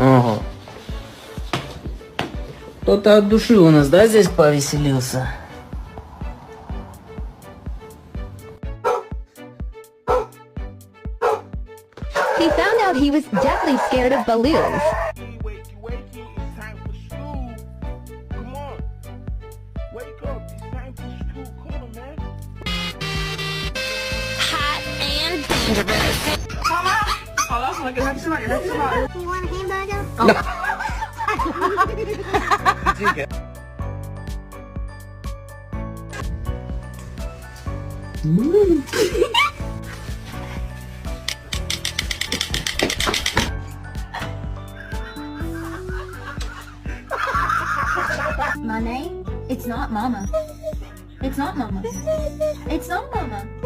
Ага. Кто-то от души у нас, да, здесь повеселился? He found out he was deathly scared of balloons. Wakey, it's time for school. Come on. Wake up, it's time for school. Come on, man. Hot and dangerous. You want a hamburger? My name? It's not Mama. It's not Mama. It's not Mama.